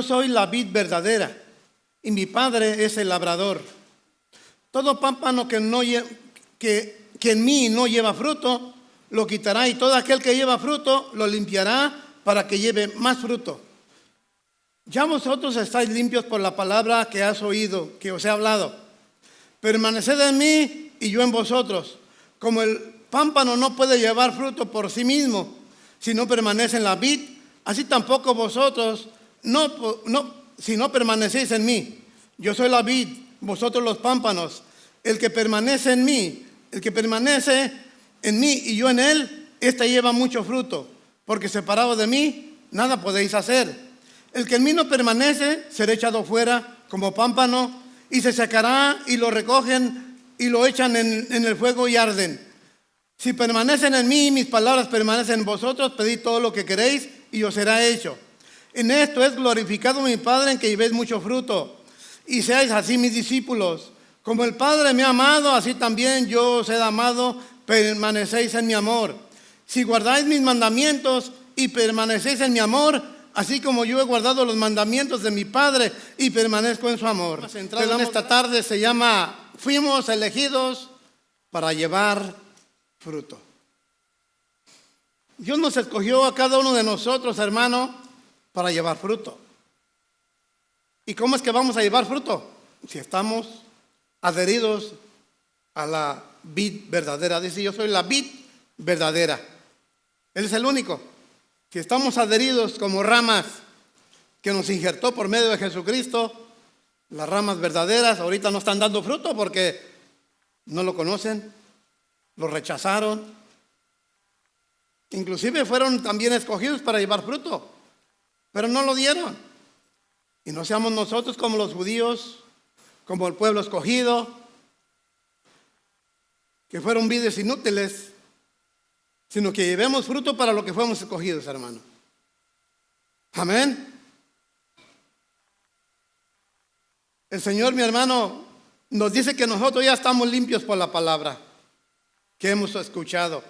yo soy la vid verdadera y mi Padre es el labrador. Todo pámpano que en mí no lleva fruto, lo quitará, y todo aquel que lleva fruto, lo limpiará para que lleve más fruto. Ya vosotros estáis limpios por la palabra que has oído, que os he hablado. Permaneced en mí y yo en vosotros. Como el pámpano no puede llevar fruto por sí mismo si no permanece en la vid, así tampoco vosotros si no permanecéis en mí. Yo soy la vid, vosotros los pámpanos. El que permanece en mí y yo en él, éste lleva mucho fruto, porque separado de mí, nada podéis hacer. El que en mí no permanece, será echado fuera como pámpano, y se secará, y lo recogen, y lo echan en el fuego y arden. Si permanecen en mí, y mis palabras permanecen en vosotros, pedid todo lo que queréis, y os será hecho. En esto es glorificado mi Padre, en que llevéis mucho fruto, y seáis así mis discípulos. Como el Padre me ha amado, así también yo os he amado, permanecéis en mi amor. Si guardáis mis mandamientos y permanecéis en mi amor, así como yo he guardado los mandamientos de mi Padre y permanezco en su amor. Pero en esta tarde se llama, fuimos elegidos para llevar fruto. Dios nos escogió a cada uno de nosotros, hermano, para llevar fruto. ¿Y cómo es que vamos a llevar fruto? Si estamos adheridos a la vid verdadera. Dice, yo soy la vid verdadera. Él es el único. Si estamos adheridos como ramas que nos injertó por medio de Jesucristo, las ramas verdaderas ahorita no están dando fruto porque no lo conocen, lo rechazaron. Inclusive fueron también escogidos para llevar fruto, pero no lo dieron. Y no seamos nosotros como los judíos, como el pueblo escogido, que fueron vides inútiles, sino que llevemos fruto para lo que fuimos escogidos, hermano. Amén. El Señor, mi hermano, nos dice que nosotros ya estamos limpios por la palabra que hemos escuchado,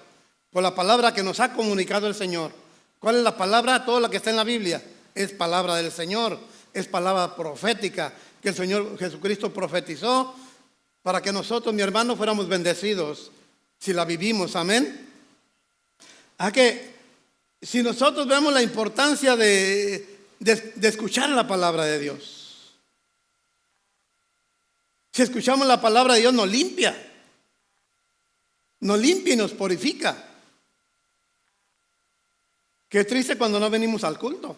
por la palabra que nos ha comunicado el Señor. ¿Cuál es la palabra? Todo lo que está en la Biblia es palabra del Señor, es palabra profética que el Señor Jesucristo profetizó para que nosotros, mi hermano, fuéramos bendecidos si la vivimos. Amén. A que si nosotros vemos la importancia de escuchar la palabra de Dios, si escuchamos la palabra de Dios nos limpia y nos purifica. Qué triste cuando no venimos al culto.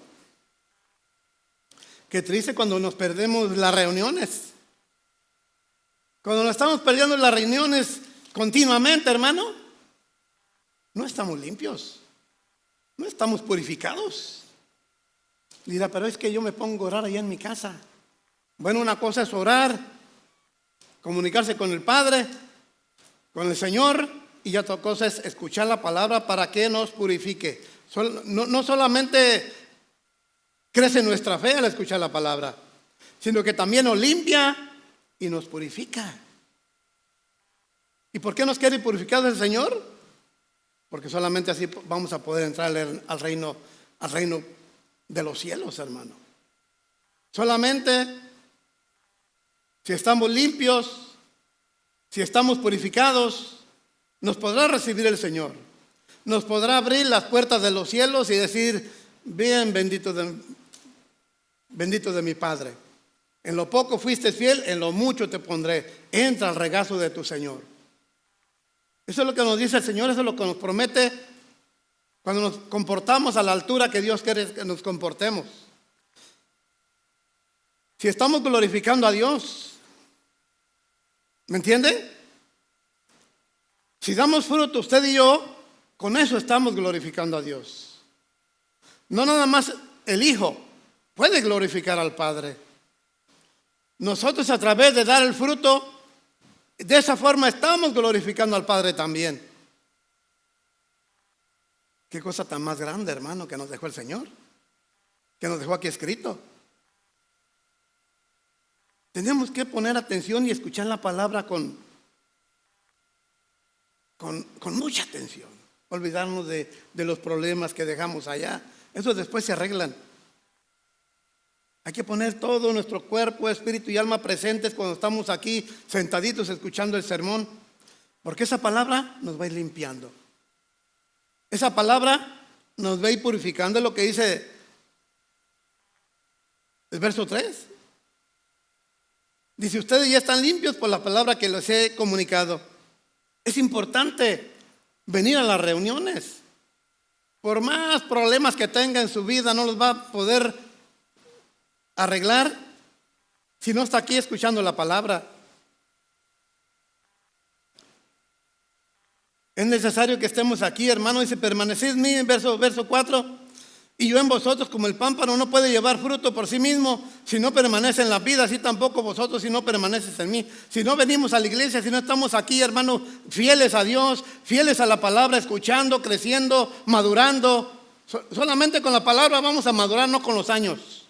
Qué triste cuando nos perdemos las reuniones. Cuando nos estamos perdiendo las reuniones continuamente, hermano, no estamos limpios, no estamos purificados. Dirá, pero es que yo me pongo a orar allá en mi casa. Bueno, una cosa es orar, comunicarse con el Padre, con el Señor, y otra cosa es escuchar la palabra para que nos purifique. No solamente crece nuestra fe al escuchar la palabra, sino que también nos limpia y nos purifica. ¿Y por qué nos quiere purificar el Señor? Porque solamente así vamos a poder entrar al reino de los cielos, hermano. Solamente si estamos limpios, si estamos purificados, nos podrá recibir el Señor. Nos podrá abrir las puertas de los cielos y decir, bien, bendito de mi Padre. En lo poco fuiste fiel, en lo mucho te pondré. Entra al regazo de tu Señor. Eso es lo que nos dice el Señor, eso es lo que nos promete cuando nos comportamos a la altura que Dios quiere que nos comportemos. Si estamos glorificando a Dios, ¿me entiende? Si damos fruto usted y yo, con eso estamos glorificando a Dios. No nada más el Hijo puede glorificar al Padre. Nosotros a través de dar el fruto, de esa forma estamos glorificando al Padre también. Qué cosa tan más grande, hermano, que nos dejó el Señor, que nos dejó aquí escrito. Tenemos que poner atención y escuchar la palabra con mucha atención. Olvidarnos de los problemas que dejamos allá. Esos después se arreglan. Hay que poner todo nuestro cuerpo, espíritu y alma presentes cuando estamos aquí sentaditos escuchando el sermón, porque esa palabra nos va a ir limpiando. Esa palabra nos va a ir purificando, es lo que dice el verso 3. Dice, ustedes ya están limpios por la palabra que les he comunicado. Es importante venir a las reuniones. Por más problemas que tenga en su vida, no los va a poder arreglar si no está aquí escuchando la palabra. Es necesario que estemos aquí, hermano. Dice, permaneced en mí, en verso 4. Y yo en vosotros, como el pámpano no puede llevar fruto por sí mismo si no permanece en la vida, así tampoco vosotros si no permaneces en mí. Si no venimos a la iglesia, si no estamos aquí, hermano, fieles a Dios, fieles a la palabra, escuchando, creciendo, madurando. Solamente con la palabra vamos a madurar, no con los años.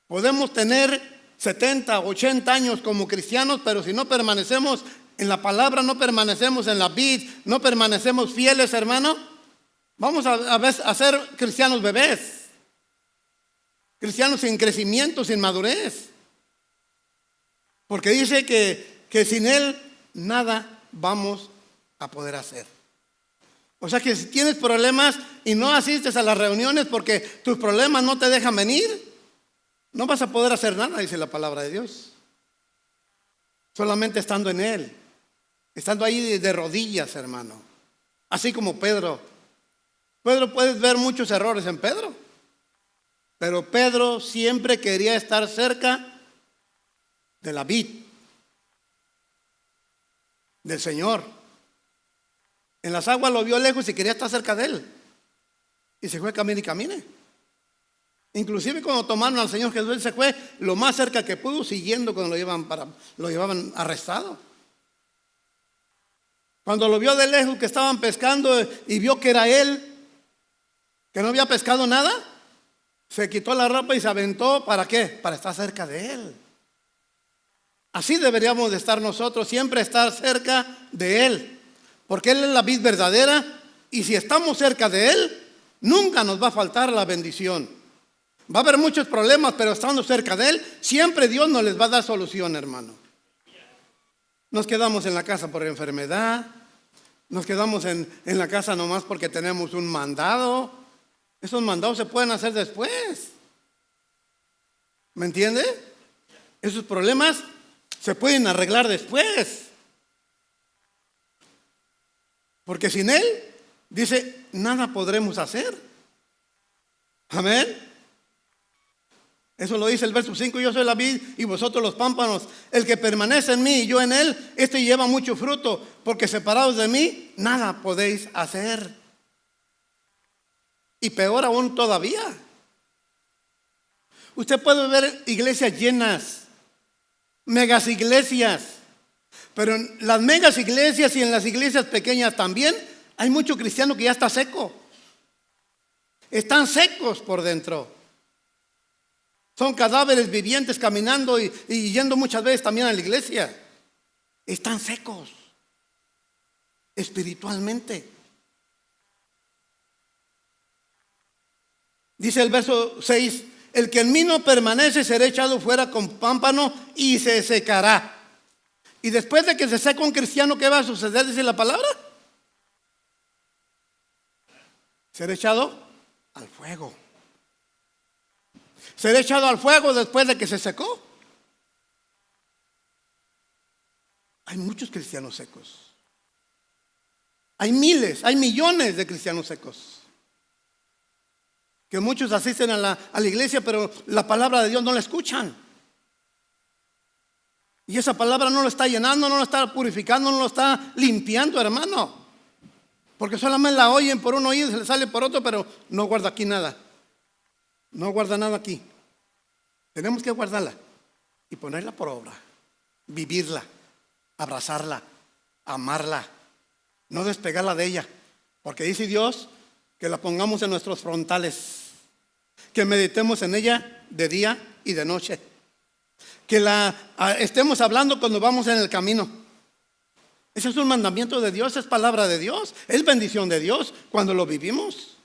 Podemos tener 70, 80 años como cristianos, pero si no permanecemos en la palabra, no permanecemos en la vid, no permanecemos fieles, hermano, vamos a ser cristianos bebés, cristianos sin crecimiento, sin madurez. Porque dice que sin Él nada vamos a poder hacer. O sea que si tienes problemas y no asistes a las reuniones porque tus problemas no te dejan venir, no vas a poder hacer nada, dice la palabra de Dios. Solamente estando en Él, estando ahí de rodillas, hermano. Así como Pedro. Puedes ver muchos errores en Pedro, pero Pedro siempre quería estar cerca de la vid, del Señor. En las aguas lo vio lejos y quería estar cerca de Él. Y se fue camine y camine. Inclusive cuando tomaron al Señor Jesús, Él se fue lo más cerca que pudo, siguiendo cuando lo llevaban arrestado. Cuando lo vio de lejos que estaban pescando y vio que era Él, que no había pescado nada, se quitó la ropa y se aventó. ¿Para qué? Para estar cerca de Él. Así deberíamos de estar nosotros, siempre estar cerca de Él, porque Él es la vid verdadera, y si estamos cerca de Él, nunca nos va a faltar la bendición. Va a haber muchos problemas, pero estando cerca de Él, siempre Dios nos les va a dar solución, hermano. Nos quedamos en la casa por enfermedad, nos quedamos en la casa nomás porque tenemos un mandado. Esos mandados se pueden hacer después. ¿Me entiende? Esos problemas se pueden arreglar después. Porque sin Él, dice, nada podremos hacer. Amén. Eso lo dice el verso 5, yo soy la vid y vosotros los pámpanos. El que permanece en mí y yo en él, este lleva mucho fruto, porque separados de mí, nada podéis hacer. Y peor aún todavía. Usted puede ver iglesias llenas, megas iglesias, pero en las megas iglesias y en las iglesias pequeñas también hay mucho cristiano que ya está seco. Están secos por dentro. Son cadáveres vivientes caminando y yendo muchas veces también a la iglesia. Están secos espiritualmente. Dice el verso 6, el que en mí no permanece será echado fuera con pámpano y se secará. Y después de que se seca un cristiano, ¿qué va a suceder? Dice la palabra. Será echado al fuego. Será echado al fuego después de que se secó. Hay muchos cristianos secos. Hay miles, hay millones de cristianos secos. Que muchos asisten a la iglesia, pero la palabra de Dios no la escuchan. Y esa palabra no lo está llenando, no lo está purificando, no lo está limpiando, hermano. Porque solamente la oyen por un oído y se le sale por otro, pero no guarda aquí nada. No guarda nada aquí. Tenemos que guardarla y ponerla por obra. Vivirla, abrazarla, amarla, no despegarla de ella. Porque dice Dios que la pongamos en nuestros frontales, que meditemos en ella de día y de noche, que la estemos hablando cuando vamos en el camino. Ese es un mandamiento de Dios, es palabra de Dios, es bendición de Dios cuando lo vivimos.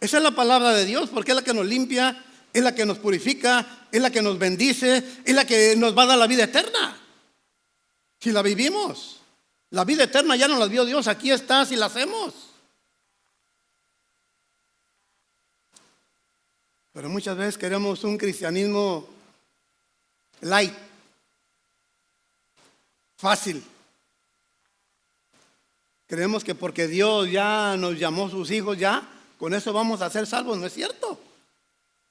Esa es la palabra de Dios porque es la que nos limpia es la que nos purifica, es la que nos bendice, es la que nos va a dar la vida eterna. Si la vivimos, la vida eterna ya nos la dio Dios, aquí está si la hacemos. Pero muchas veces queremos un cristianismo light, fácil. Creemos que porque Dios ya nos llamó sus hijos, ya con eso vamos a ser salvos. No es cierto.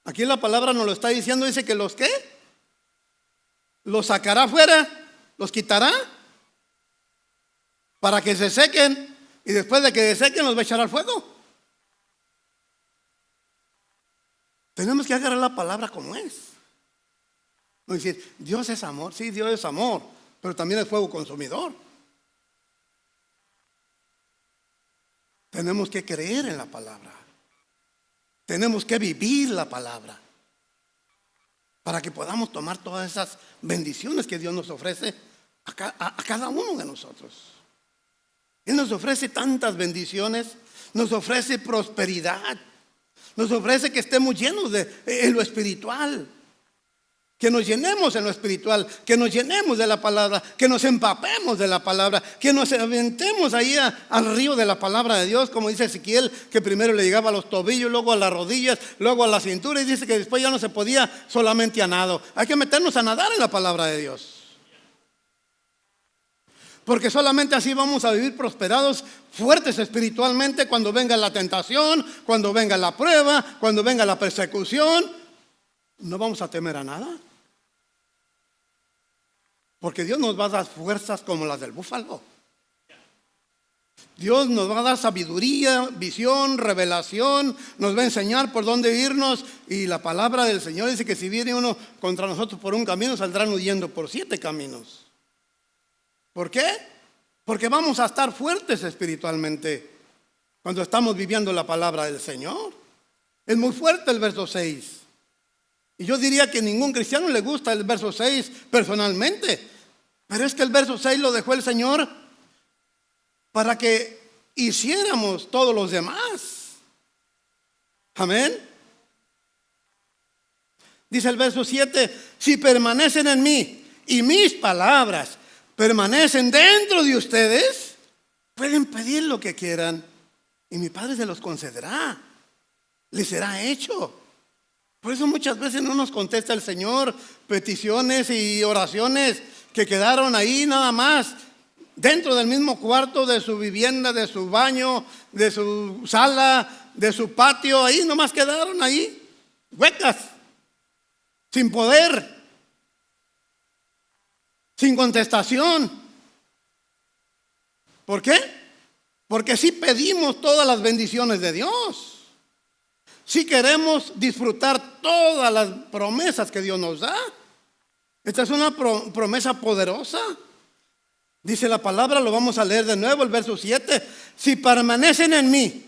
Aquí la palabra nos lo está diciendo, dice que los ¿qué? Los sacará fuera, los quitará para que se sequen, y después de que se sequen los va a echar al fuego. Tenemos que agarrar la palabra como es. No decir, Dios es amor, sí, Dios es amor, pero también es fuego consumidor. Tenemos que creer en la palabra. Tenemos que vivir la palabra para que podamos tomar todas esas bendiciones que Dios nos ofrece a cada uno de nosotros. Él nos ofrece tantas bendiciones, nos ofrece prosperidad, nos ofrece que estemos llenos en lo espiritual, que nos llenemos en lo espiritual, que nos llenemos de la palabra, que nos empapemos de la palabra, que nos aventemos ahí al río de la palabra de Dios, como dice Ezequiel, que primero le llegaba a los tobillos, luego a las rodillas, luego a la cintura, y dice que después ya no se podía solamente a nado. Hay que meternos a nadar en la palabra de Dios, porque solamente así vamos a vivir prosperados, fuertes espiritualmente, cuando venga la tentación, cuando venga la prueba, cuando venga la persecución. No vamos a temer a nada, porque Dios nos va a dar fuerzas como las del búfalo. Dios nos va a dar sabiduría, visión, revelación, nos va a enseñar por dónde irnos. Y la palabra del Señor dice que si viene uno contra nosotros por un camino, saldrán huyendo por 7 caminos. ¿Por qué? Porque vamos a estar fuertes espiritualmente cuando estamos viviendo la palabra del Señor. Es muy fuerte el verso 6. Y yo diría que a ningún cristiano le gusta el verso 6 personalmente. Pero es que el verso 6 lo dejó el Señor para que hiciéramos todos los demás. Amén. Dice el verso 7, si permanecen en mí y mis palabras permanecen dentro de ustedes, pueden pedir lo que quieran y mi Padre se los concederá, les será hecho. Por eso muchas veces no nos contesta el Señor peticiones y oraciones que quedaron ahí nada más dentro del mismo cuarto de su vivienda, de su baño, de su sala, de su patio. Ahí nomás quedaron ahí, huecas, sin poder, sin contestación. ¿Por qué? Porque sí pedimos todas las bendiciones de Dios. Si queremos disfrutar todas las promesas que Dios nos da. Esta es una promesa poderosa. Dice la palabra, lo vamos a leer de nuevo, el verso 7. Si permanecen en mí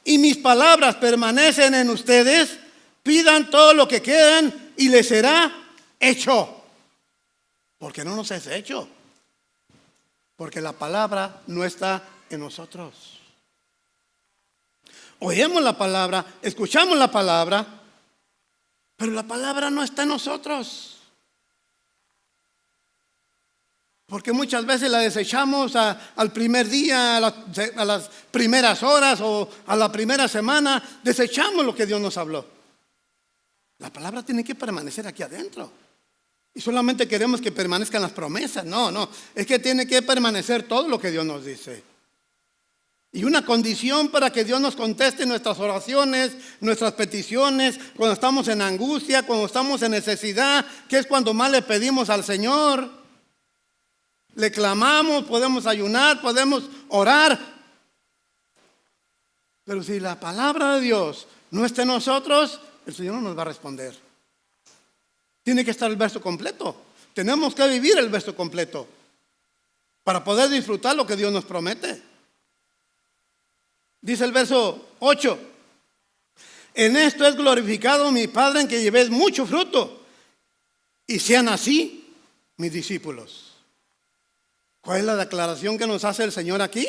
y mis palabras permanecen en ustedes, pidan todo lo que quieran y les será hecho. Porque no nos es hecho. Porque la palabra no está en nosotros. Oímos la palabra, escuchamos la palabra, pero la palabra no está en nosotros. Porque muchas veces la desechamos al primer día, a las primeras horas o a la primera semana. Desechamos lo que Dios nos habló. La palabra tiene que permanecer aquí adentro. Y solamente queremos que permanezcan las promesas. No, es que tiene que permanecer todo lo que Dios nos dice. Y una condición para que Dios nos conteste nuestras oraciones, nuestras peticiones, cuando estamos en angustia, cuando estamos en necesidad, que es cuando más le pedimos al Señor. Le clamamos, podemos ayunar, podemos orar. Pero si la palabra de Dios no está en nosotros, el Señor no nos va a responder. Tiene que estar el verso completo. Tenemos que vivir el verso completo para poder disfrutar lo que Dios nos promete. Dice el verso 8, en esto es glorificado mi Padre, en que llevéis mucho fruto y sean así mis discípulos. ¿Cuál es la declaración que nos hace el Señor aquí?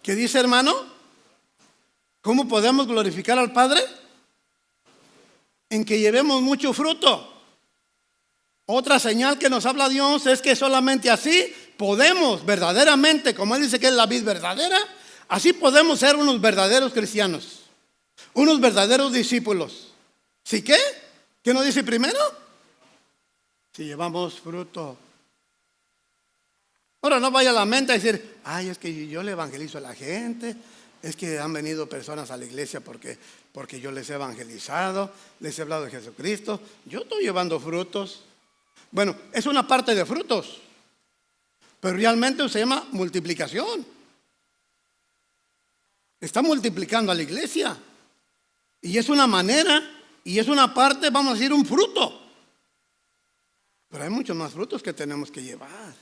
¿Qué dice, hermano? ¿Cómo podemos glorificar al Padre? En que llevemos mucho fruto. Otra señal que nos habla Dios es que solamente así podemos verdaderamente, como Él dice que es la vid verdadera, así podemos ser unos verdaderos cristianos, unos verdaderos discípulos. ¿Sí qué? ¿Qué nos dice primero? Si llevamos fruto. Ahora no vaya a la mente a decir, ay, es que yo le evangelizo a la gente, es que han venido personas a la iglesia porque yo les he evangelizado, les he hablado de Jesucristo. Yo estoy llevando frutos. Bueno, es una parte de frutos, pero realmente se llama multiplicación. Está multiplicando a la iglesia. Y es una manera, y es una parte, vamos a decir, un fruto. Pero hay muchos más frutos que tenemos que llevar.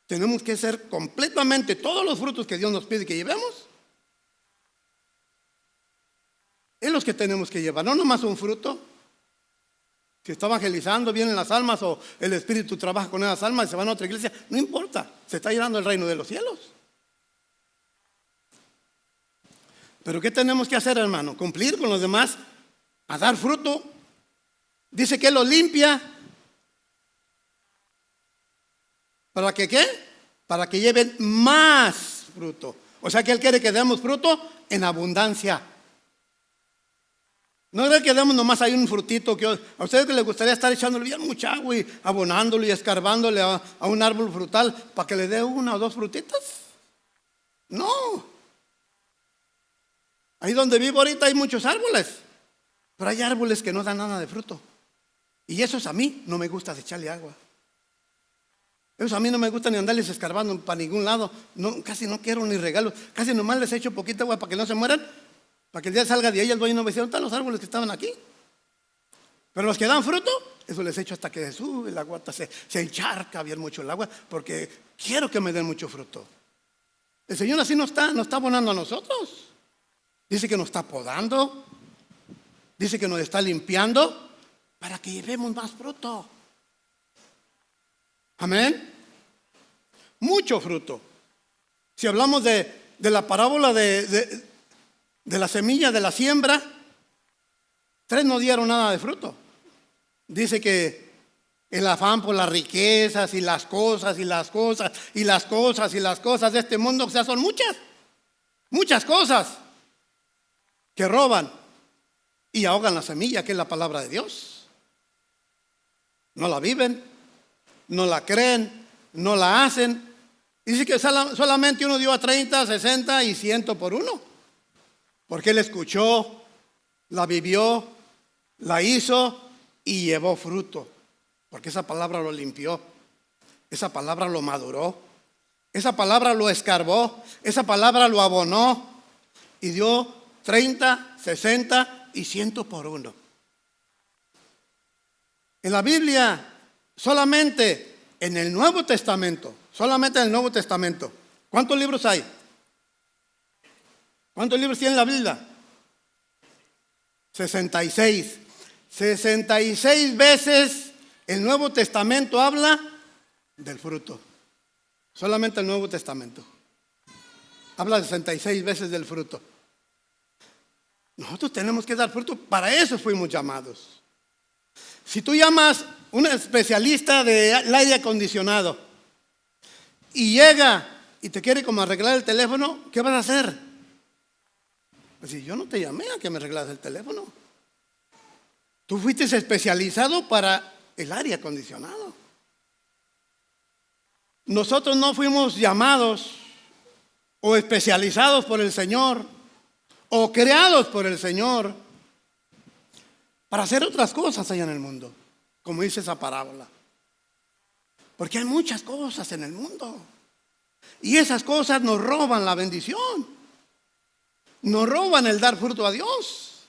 Tenemos que ser completamente todos los frutos que Dios nos pide que llevemos. Es los que tenemos que llevar, no nomás un fruto. Si está evangelizando, vienen las almas o el Espíritu trabaja con esas almas y se van a otra iglesia, no importa, se está llenando el reino de los cielos. Pero ¿qué tenemos que hacer, hermano? Cumplir con los demás, a dar fruto. Dice que Él lo limpia. ¿Para que qué? Para que lleven más fruto. O sea que Él quiere que demos fruto en abundancia. No es que demos nomás ahí un frutito. Que a ustedes que les gustaría estar echándole bien mucha agua y abonándole y escarbándole a un árbol frutal para que le dé una o dos frutitas. No. Ahí donde vivo ahorita hay muchos árboles, pero hay árboles que no dan nada de fruto. Y esos a mí no me gusta echarle agua. Esos a mí no me gusta ni andarles escarbando para ningún lado. No, casi no quiero ni regalos. Casi nomás les echo poquita agua para que no se mueran. Para que el día salga de ahí el dueño no me dice, ¿dónde están los árboles que estaban aquí? Pero los que dan fruto, eso les echo hasta que se sube la guata, se encharca bien mucho el agua, porque quiero que me den mucho fruto. El Señor así no está abonando a nosotros. Dice que nos está podando, dice que nos está limpiando para que llevemos más fruto. Amén. Mucho fruto. Si hablamos de la parábola de la semilla de la siembra, 3 no dieron nada de fruto. Dice que el afán por las riquezas y las cosas y las cosas y las cosas y las cosas de este mundo, o sea, son muchas cosas que roban y ahogan la semilla, que es la palabra de Dios. No la viven, no la creen, no la hacen. Dice que solamente uno dio a 30, 60 y 100 por uno. Porque él escuchó, la vivió, la hizo y llevó fruto. Porque esa palabra lo limpió, esa palabra lo maduró, esa palabra lo escarbó, esa palabra lo abonó y dio 30, 60 y 100 por uno. En la Biblia, solamente en el Nuevo Testamento, ¿cuántos libros hay? ¿Cuántos libros tiene la Biblia? 66. 66 veces el Nuevo Testamento habla del fruto. Solamente el Nuevo Testamento habla 66 veces del fruto. Nosotros tenemos que dar fruto, para eso fuimos llamados. Si tú llamas a un especialista del aire acondicionado y llega y te quiere como arreglar el teléfono, ¿qué vas a hacer? Pues si yo no te llamé a que me arreglas el teléfono. Tú fuiste especializado para el aire acondicionado. Nosotros no fuimos llamados o especializados por el Señor o creados por el Señor para hacer otras cosas allá en el mundo, como dice esa parábola. Porque hay muchas cosas en el mundo y esas cosas nos roban la bendición, nos roban el dar fruto a Dios.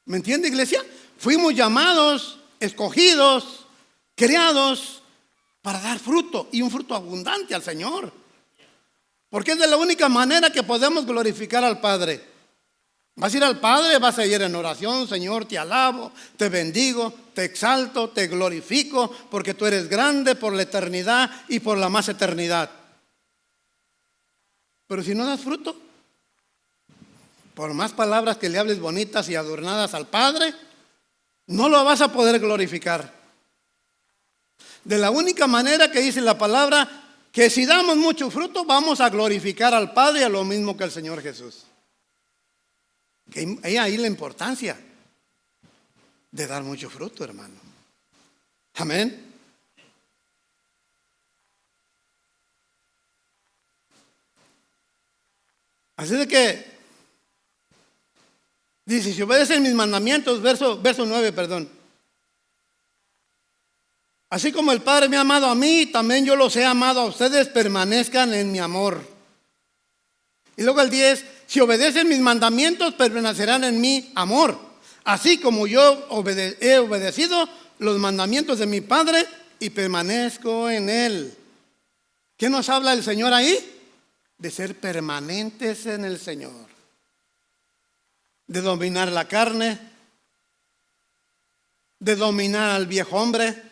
¿Me entiende, iglesia? Fuimos llamados, escogidos, creados para dar fruto, y un fruto abundante al Señor. Porque es de la única manera que podemos glorificar al Padre. Vas a ir al Padre, vas a ir en oración: Señor, te alabo, te bendigo, te exalto, te glorifico, porque tú eres grande por la eternidad y por la más eternidad. Pero si no das fruto, por más palabras que le hables bonitas y adornadas al Padre, no lo vas a poder glorificar. De la única manera que dice la palabra, que si damos mucho fruto, vamos a glorificar al Padre a lo mismo que al Señor Jesús. Que hay ahí la importancia de dar mucho fruto, hermano. Amén. Así de que dice, si obedecen mis mandamientos, verso 9, perdón. Así como el Padre me ha amado a mí, también yo los he amado a ustedes, permanezcan en mi amor. Y luego el 10, si obedecen mis mandamientos, permanecerán en mi amor. Así como yo he obedecido los mandamientos de mi Padre y permanezco en Él. ¿Qué nos habla el Señor ahí? De ser permanentes en el Señor. De dominar la carne. De dominar al viejo hombre.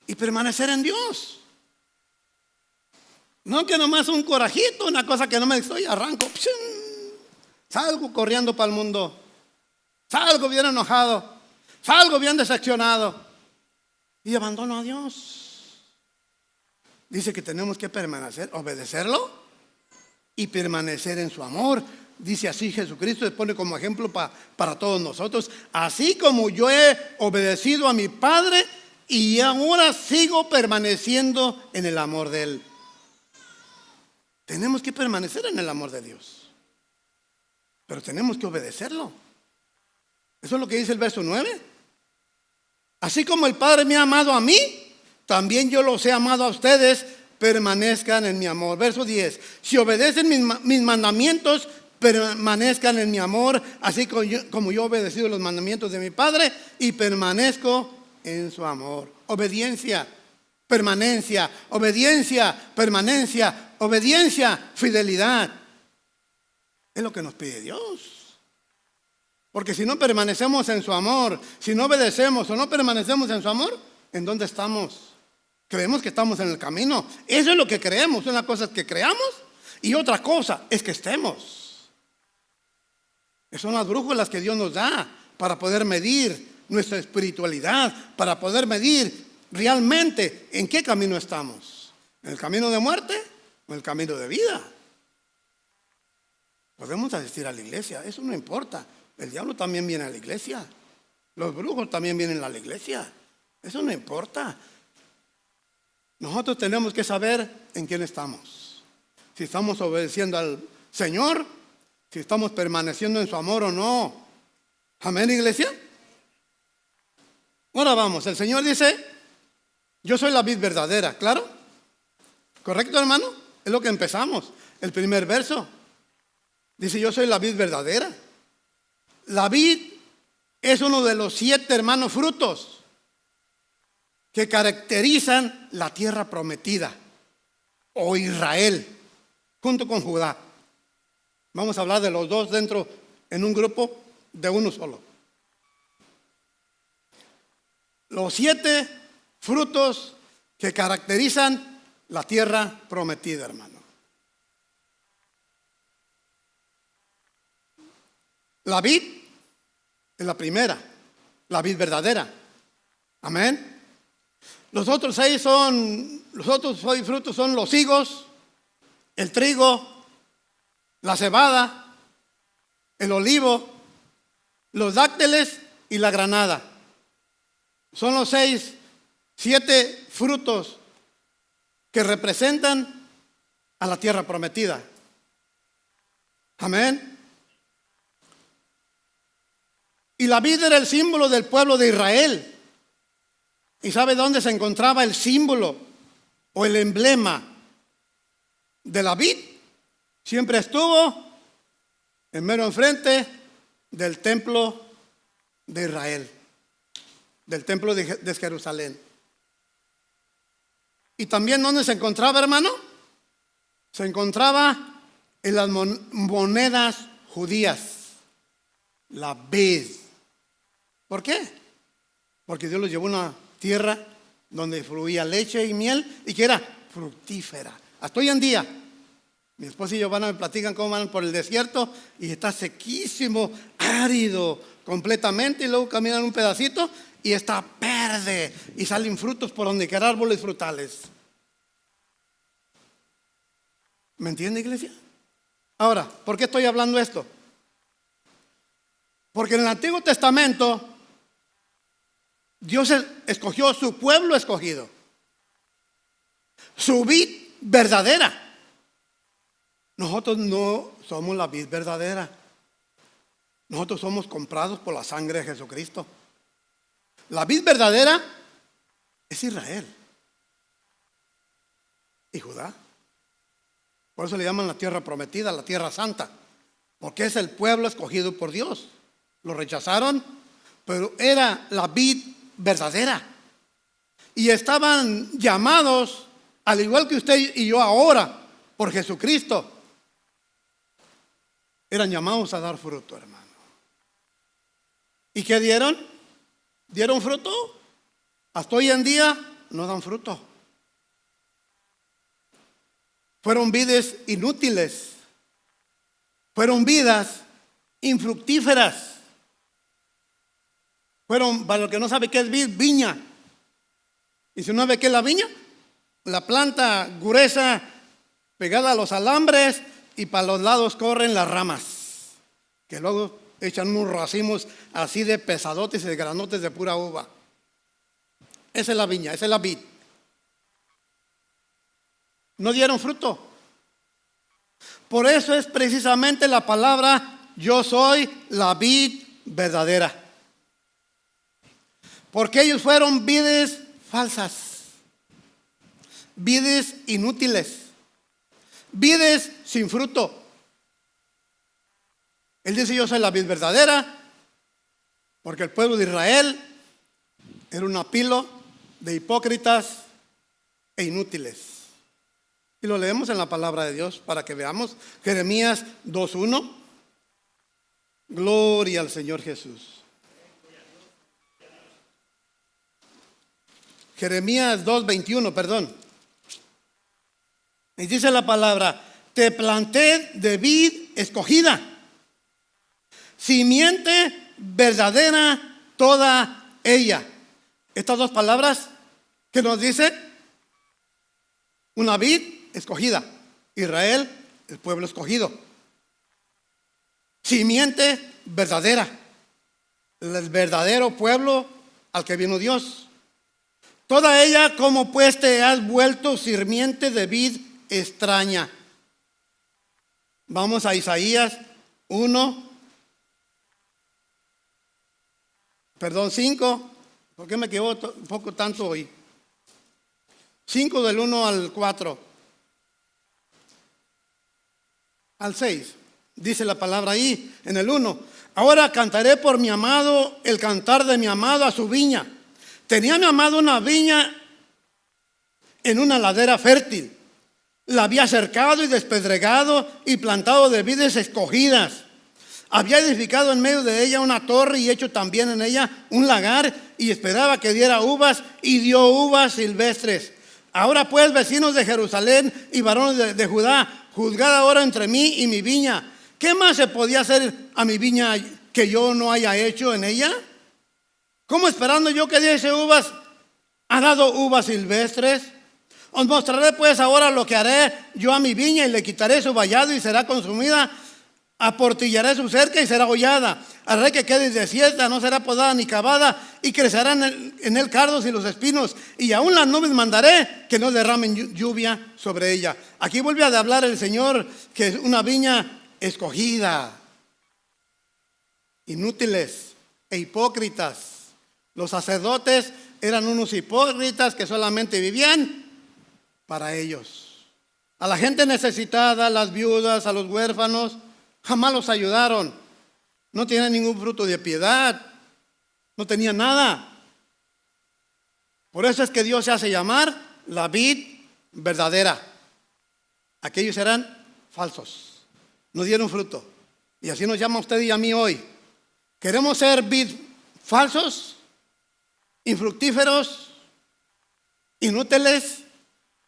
Y permanecer en Dios. No que nomás un corajito, una cosa que no me estoy, arranco. Salgo corriendo para el mundo. Salgo bien enojado. Salgo bien decepcionado. Y abandono a Dios. Dice que tenemos que permanecer, obedecerlo y permanecer en su amor. Dice así Jesucristo, se pone como ejemplo para todos nosotros. Así como yo he obedecido a mi Padre y ahora sigo permaneciendo en el amor de Él. Tenemos que permanecer en el amor de Dios. Pero tenemos que obedecerlo. Eso es lo que dice el verso 9. Así como el Padre me ha amado a mí, también yo los he amado a ustedes, permanezcan en mi amor. Verso 10. Si obedecen mis mandamientos, permanezcan en mi amor, así como yo he obedecido los mandamientos de mi Padre y permanezco en su amor. Obediencia, permanencia, obediencia, permanencia, obediencia, fidelidad. Es lo que nos pide Dios. Porque si no permanecemos en su amor, si no obedecemos o no permanecemos en su amor, ¿en dónde estamos? Creemos que estamos en el camino. Eso es lo que creemos. Una cosa es que creamos y otra cosa es que estemos. Esas son las brújulas que Dios nos da para poder medir nuestra espiritualidad, para poder medir realmente en qué camino estamos. ¿En el camino de muerte o en el camino de vida? Podemos asistir a la iglesia, eso no importa. El diablo también viene a la iglesia. Los brujos también vienen a la iglesia. Eso no importa. Nosotros tenemos que saber en quién estamos. Si estamos obedeciendo al Señor, si estamos permaneciendo en su amor o no. Amén, iglesia. Ahora vamos, el Señor dice, yo soy la vid verdadera, ¿claro? ¿Correcto, hermano? Es lo que empezamos, el primer verso. Dice, yo soy la vid verdadera. La vid es uno de los 7 hermanos frutos que caracterizan la tierra prometida o Israel junto con Judá. Vamos a hablar de los dos dentro en un grupo de uno solo. Los 7 frutos que caracterizan la tierra prometida, hermano. La vid es la primera, la vid verdadera. Amén. Los otros 6 frutos son los higos, el trigo, la cebada, el olivo, los dácteles y la granada. Son los 7 frutos que representan a la tierra prometida. Amén. Y la vid era el símbolo del pueblo de Israel. ¿Y sabe dónde se encontraba el símbolo o el emblema de la vid? Siempre estuvo en mero enfrente del templo de Israel, del templo de Jerusalén. ¿Y también dónde se encontraba, hermano? Se encontraba en las monedas judías, la vid. ¿Por qué? Porque Dios los llevó a una tierra donde fluía leche y miel y que era fructífera. Hasta hoy en día Mi esposa y Giovanna me platican cómo van por el desierto y está sequísimo, árido completamente, y luego caminan un pedacito y está verde y salen frutos por donde quiera, árboles frutales. ¿Me entiende, iglesia? Ahora, ¿por qué estoy hablando esto? Porque en el Antiguo Testamento Dios escogió su pueblo escogido, su vid verdadera. Nosotros no somos la vid verdadera. Nosotros somos comprados por la sangre de Jesucristo. La vid verdadera es Israel y Judá. Por eso le llaman la tierra prometida, la tierra santa, porque es el pueblo escogido por Dios. Lo rechazaron, pero era la vid verdadera. Y estaban llamados, al igual que usted y yo ahora, por Jesucristo, eran llamados a dar fruto, hermano. ¿Y qué dieron? ¿Dieron fruto? Hasta hoy en día no dan fruto. Fueron vides inútiles. Fueron vidas infructíferas. Fueron, para el que no sabe qué es vid, viña. Y si no sabe qué es la viña, la planta gruesa pegada a los alambres, y para los lados corren las ramas, que luego echan unos racimos así de pesadotes y de granotes de pura uva. Esa es la viña, esa es la vid. No dieron fruto. Por eso es precisamente la palabra: yo soy la vid verdadera. Porque ellos fueron vides falsas, vides inútiles, vides sin fruto. Él dice: yo soy la vid verdadera, porque el pueblo de Israel era un apilo de hipócritas e inútiles. Y lo leemos en la palabra de Dios para que veamos. Jeremías 2:1. Gloria al Señor Jesús. Jeremías 2:21, perdón. Y dice la palabra: te planté de vid escogida, simiente verdadera toda ella. Estas dos palabras que nos dice: una vid escogida, Israel, el pueblo escogido, simiente verdadera, el verdadero pueblo al que vino Dios. Toda ella, como pues te has vuelto sirviente de vid extraña. Vamos a Isaías 5. ¿Por qué me quedo un poco tanto hoy? 5 del 1 al 4. Al 6. Dice la palabra ahí, en el 1. Ahora cantaré por mi amado el cantar de mi amado a su viña. Tenía mi amado una viña en una ladera fértil. La había cercado y despedregado y plantado de vides escogidas. Había edificado en medio de ella una torre y hecho también en ella un lagar, y esperaba que diera uvas, y dio uvas silvestres. Ahora pues, vecinos de Jerusalén y varones de Judá, juzgad ahora entre mí y mi viña. ¿Qué más se podía hacer a mi viña que yo no haya hecho en ella? ¿Cómo esperando yo que diese uvas, ha dado uvas silvestres? Os mostraré pues ahora lo que haré yo a mi viña, y le quitaré su vallado y será consumida. Aportillaré su cerca y será hollada. Haré que quede desierta, no será podada ni cavada, y crecerán en él cardos y los espinos, y aún las nubes mandaré que no derramen lluvia sobre ella. Aquí vuelve a hablar el Señor que es una viña escogida. Inútiles e hipócritas. Los sacerdotes eran unos hipócritas que solamente vivían para ellos. A la gente necesitada, a las viudas, a los huérfanos, jamás los ayudaron. No tenían ningún fruto de piedad. No tenían nada. Por eso es que Dios se hace llamar la vid verdadera. Aquellos eran falsos. No dieron fruto. Y así nos llama a usted y a mí hoy. ¿Queremos ser vid falsos? ¿Infructíferos? ¿Inútiles?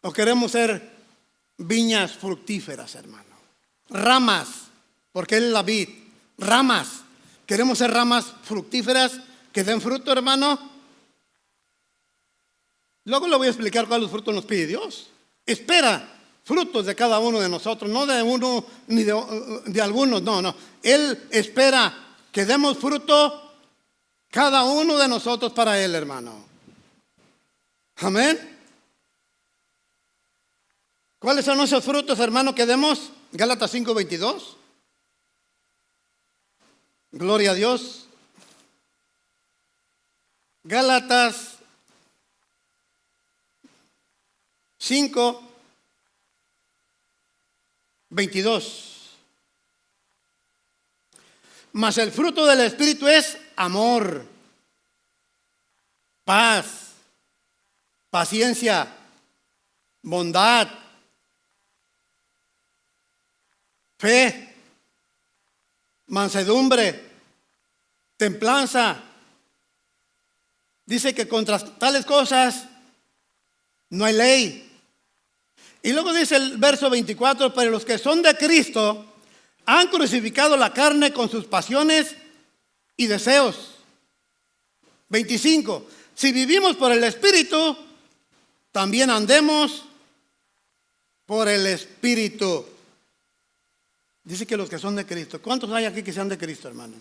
¿O queremos ser viñas fructíferas, hermano. Ramas, porque Él es la vid. Ramas. Queremos ser ramas fructíferas que den fruto, hermano. Luego le voy a explicar cuáles frutos nos pide Dios. Espera frutos de cada uno de nosotros, no de uno ni de algunos, no. Él espera que demos fruto cada uno de nosotros para Él, hermano. Amén. ¿Cuáles son esos frutos, hermano, que demos? Gálatas 5:22. Gloria a Dios. Gálatas 5:22. Mas el fruto del Espíritu es amor, paz, paciencia, bondad, fe, mansedumbre, templanza. Dice que contra tales cosas no hay ley. Y luego dice el verso 24: pero los que son de Cristo han crucificado la carne con sus pasiones y deseos. 25. Si vivimos por el Espíritu, también andemos por el Espíritu. Dice que los que son de Cristo. ¿Cuántos hay aquí que sean de Cristo, hermano?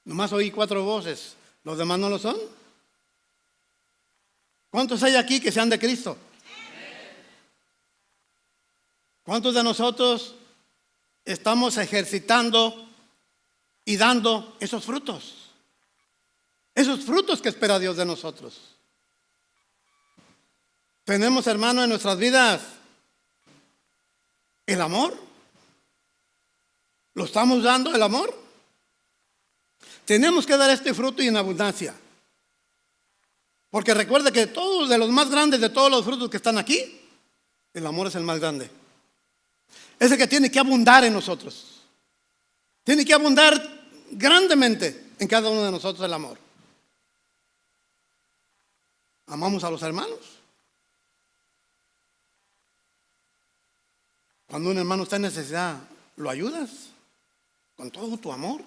Nomás oí 4 voces. ¿Los demás no lo son? ¿Cuántos hay aquí que sean de Cristo? ¿Cuántos de nosotros estamos ejercitando y dando esos frutos? Esos frutos que espera Dios de nosotros. Tenemos, hermano, en nuestras vidas el amor. ¿Lo estamos dando, el amor? Tenemos que dar este fruto y en abundancia. Porque recuerda que todos, de los más grandes de todos los frutos que están aquí, el amor es el más grande. Es el que tiene que abundar en nosotros. Tiene que abundar grandemente en cada uno de nosotros el amor. Amamos a los hermanos. Cuando un hermano está en necesidad, lo ayudas con todo tu amor.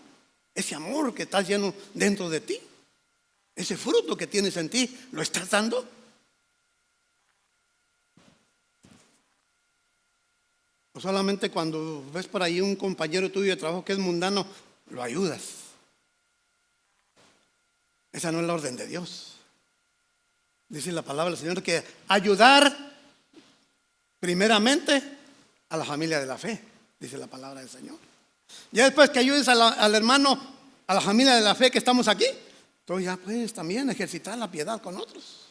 Ese amor que estás lleno dentro de ti, ese fruto que tienes en ti, ¿lo estás dando? O solamente cuando ves por ahí un compañero tuyo de trabajo que es mundano, lo ayudas. Esa no es la orden de Dios. Dice la palabra del Señor que ayudar primeramente a la familia de la fe, dice la palabra del Señor. Ya después que ayudes al hermano, a la familia de la fe que estamos aquí, tú ya puedes también ejercitar la piedad con otros.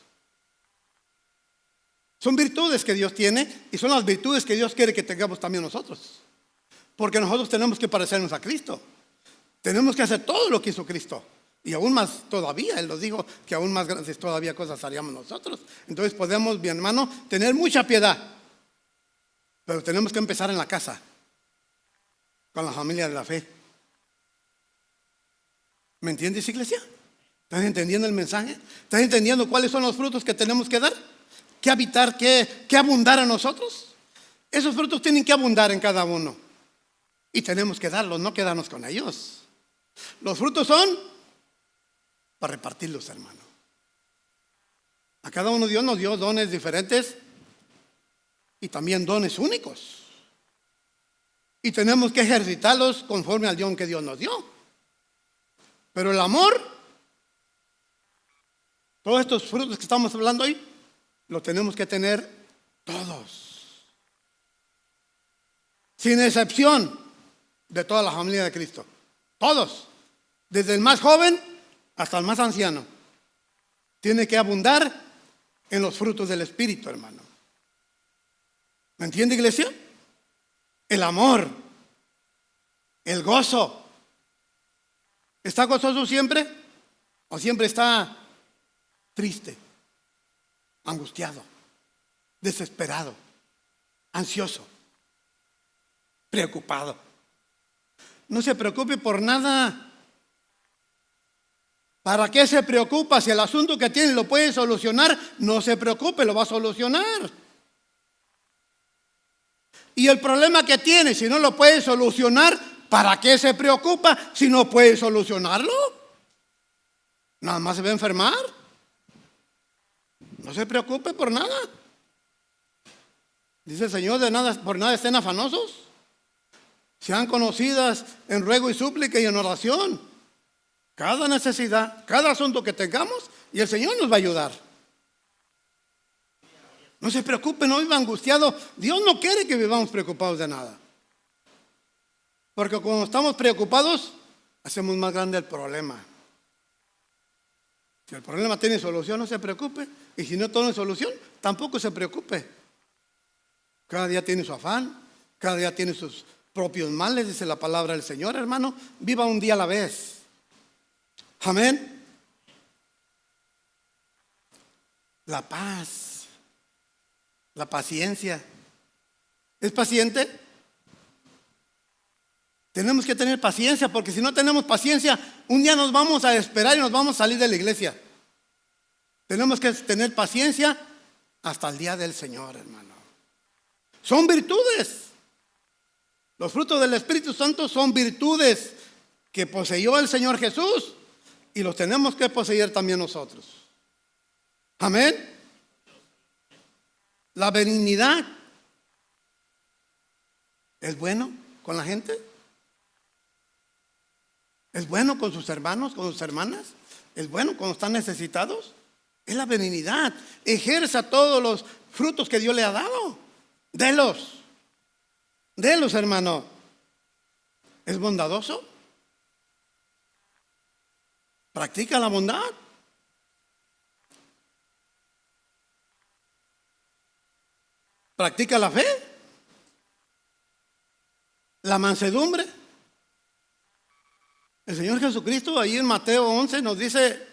Son virtudes que Dios tiene y son las virtudes que Dios quiere que tengamos también nosotros. Porque nosotros tenemos que parecernos a Cristo. Tenemos que hacer todo lo que hizo Cristo. Y aún más todavía, Él nos dijo que aún más grandes todavía cosas haríamos nosotros. Entonces podemos, mi hermano, tener mucha piedad. Pero tenemos que empezar en la casa, con la familia de la fe. ¿Me entiendes, iglesia? ¿Estás entendiendo el mensaje? ¿Estás entendiendo cuáles son los frutos que tenemos que dar? ¿Qué habitar, qué abundar a nosotros? Esos frutos tienen que abundar en cada uno. Y tenemos que darlos, no quedarnos con ellos. Los frutos son para repartirlos, hermano. A cada uno Dios nos dio dones diferentes y también dones únicos. Y tenemos que ejercitarlos conforme al don que Dios nos dio. Pero el amor, todos estos frutos que estamos hablando hoy, los tenemos que tener todos, sin excepción de toda la familia de Cristo. Todos, desde el más joven hasta el más anciano, tiene que abundar en los frutos del Espíritu, hermano. ¿Me entiende, iglesia? El amor, el gozo. ¿Está gozoso siempre? ¿O siempre está triste, angustiado, desesperado, ansioso, preocupado? No se preocupe por nada. ¿Para qué se preocupa? Si el asunto que tiene lo puede solucionar, no se preocupe, lo va a solucionar. Y el problema que tiene, si no lo puede solucionar, ¿para qué se preocupa si no puede solucionarlo? Nada más se va a enfermar. No se preocupe por nada. Dice el Señor, de nada, por nada estén afanosos. Sean conocidas en ruego y súplica y en oración cada necesidad, cada asunto que tengamos, y el Señor nos va a ayudar. No se preocupe, no viva angustiado. Dios no quiere que vivamos preocupados de nada. Porque cuando estamos preocupados, hacemos más grande el problema. Si el problema tiene solución, no se preocupe. Y si no tiene solución, tampoco se preocupe. Cada día tiene su afán, cada día tiene sus propios males, dice la palabra del Señor, hermano. Viva un día a la vez. Amén. La paz, la paciencia. ¿Es paciente? Tenemos que tener paciencia, porque si no tenemos paciencia, un día nos vamos a esperar y nos vamos a salir de la iglesia. Tenemos que tener paciencia hasta el día del Señor, hermano. Son virtudes. Los frutos del Espíritu Santo son virtudes que poseyó el Señor Jesús y los tenemos que poseer también nosotros. Amén. La benignidad. ¿Es bueno con la gente? ¿Es bueno con sus hermanos, con sus hermanas? ¿Es bueno cuando están necesitados? Es la benignidad. Ejerza todos los frutos que Dios le ha dado. Delos, hermano. ¿Es bondadoso? ¿Practica la bondad? ¿Practica la fe? ¿La mansedumbre? El Señor Jesucristo ahí en Mateo 11 nos dice: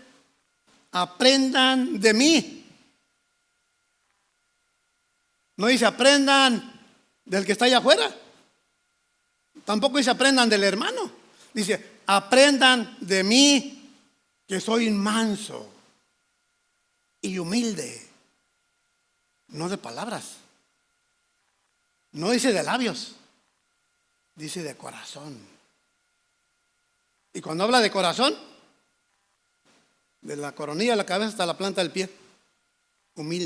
aprendan de mí. No dice aprendan del que está allá afuera. Tampoco dice aprendan del hermano. Dice aprendan de mí, que soy manso y humilde. No de palabras. No dice de labios. Dice de corazón. Y cuando habla de corazón, de la coronilla de la cabeza hasta la planta del pie, humilde.